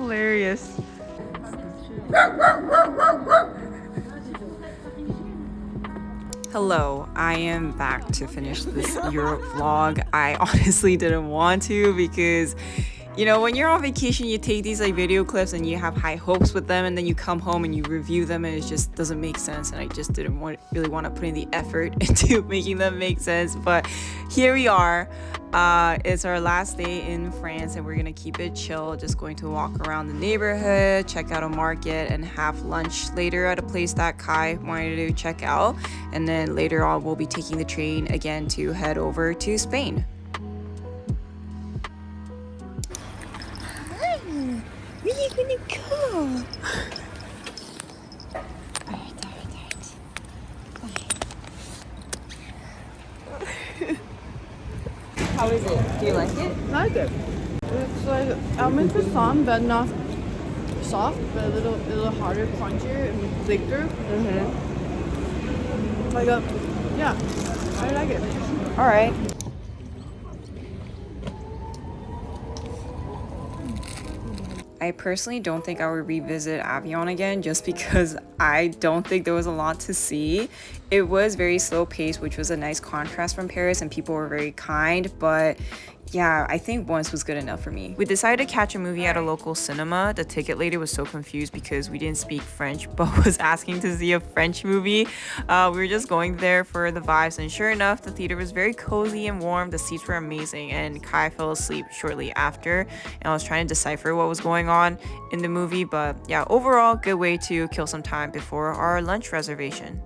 hilarious. Hello, I am back to finish this Europe vlog. I honestly didn't want to because, you know, when you're on vacation, you take these like video clips and you have high hopes with them, and then you come home and you review them and it just doesn't make sense, and I just didn't really want to put in the effort into making them make sense. But here we are. It's our last day in France and we're gonna keep it chill, just going to walk around the neighborhood, check out a market, and have lunch later at a place that Kai wanted to check out. And then later on we'll be taking the train again to head over to Spain. Where are you gonna go? How is it? Do you like it? I like it. It's like almond croissant, but not soft, but a little harder, crunchier, and thicker. Like yeah, I like it. All right. I personally don't think I would revisit AVIGNON again just because I don't think there was a lot to see. It was very slow paced, which was a nice contrast from Paris, and people were very kind, but yeah, I think once was good enough for me. We decided to catch a movie at a local cinema. The ticket lady was so confused because we didn't speak French but was asking to see a French movie. We were just going there for the vibes, and sure enough, the theater was very cozy and warm. The seats were amazing, and Kai fell asleep shortly after, and I was trying to decipher what was going on in the movie. But yeah, overall, good way to kill some time before our lunch reservation.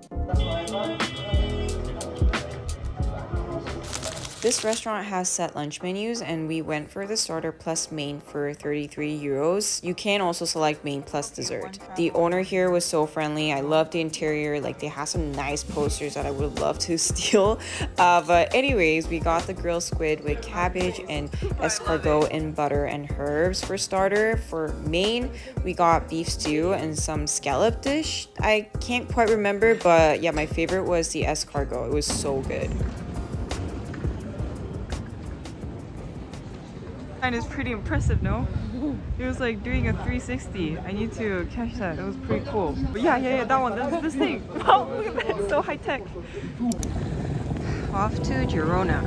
This restaurant has set lunch menus, and we went for the starter plus main for 33 euros. You can also select main plus dessert. The owner here was so friendly. I loved the interior. Like, they have some nice posters that I would love to steal. But anyways, we got the grilled squid with cabbage and escargot and butter and herbs for starter. For main, we got beef stew and some scallop dish. I can't quite remember, but yeah, my favorite was the escargot. It was so good. And it's pretty impressive, no? It was like doing a 360. I need to catch that. It was pretty cool. But yeah, that one. That's this thing. Wow, look at that. It's so high tech. Off to Girona.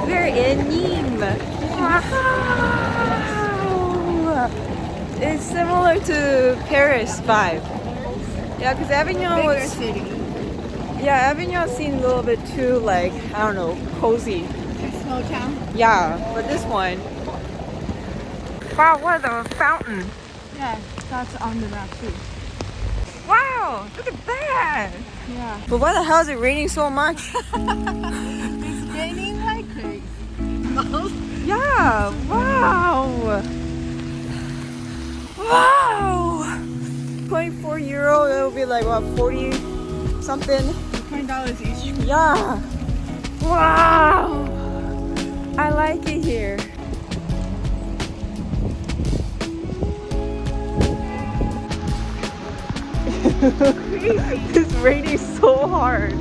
We're in Nimes. Wow! It's similar to Paris vibe. Yeah, because Avignon was. City. Yeah, Avignon seemed a little bit too, like, I don't know, cozy. Small town. Yeah, but this one. Wow, what a fountain! Yeah, that's on the map too. Wow, look at that! Yeah. But why the hell is it raining so much? It's raining like crazy. Yeah, wow! Wow! 24 euro, that would be like, what, 40 something? $20 each. Yeah! Wow! I like it here. It's raining so hard.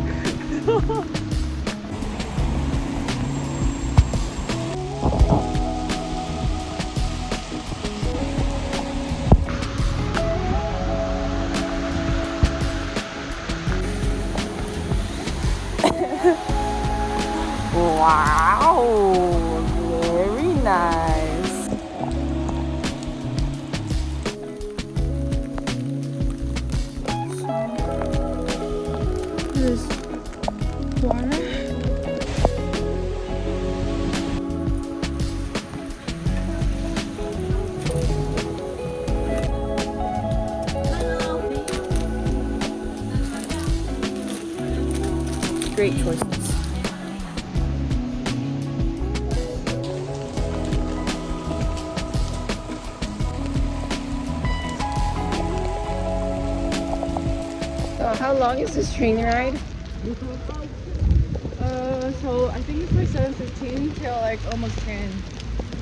Wow, very nice. This water. Great choices. How long is this train ride? So I think it's like 7:15 till like almost 10.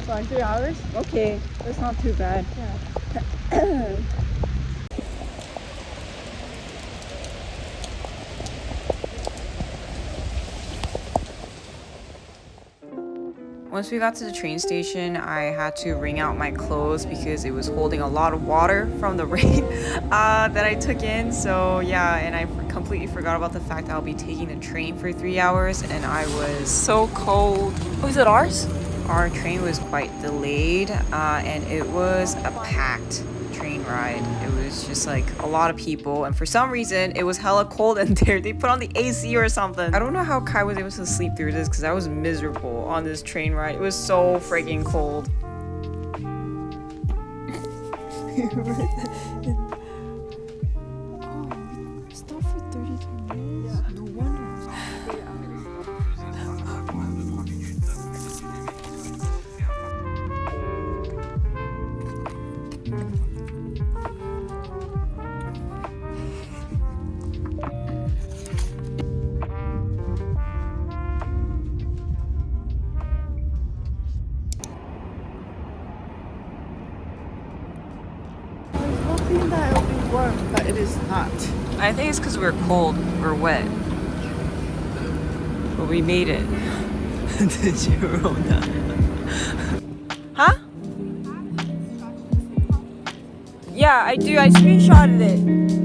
So like 3 hours. Okay, that's not too bad. Yeah. Once we got to the train station, I had to wring out my clothes because it was holding a lot of water from the rain that I took in. So yeah, and I completely forgot about the fact that I'll be taking the train for 3 hours, and I was so cold. Oh, is it ours? Our train was quite delayed, and it was a packed train ride. It was just like a lot of people, and for some reason it was hella cold in there. They put on the AC or something. I don't know how Kai was able to sleep through this because I was miserable on this train ride. It was so freaking cold. Stop for 32 minutes. Yeah. No wonder. Hoping that it'll be warm, but it is not. I think it's because we're cold, we're wet. But we made it. To Girona. Huh? Yeah, I do. I screenshotted it.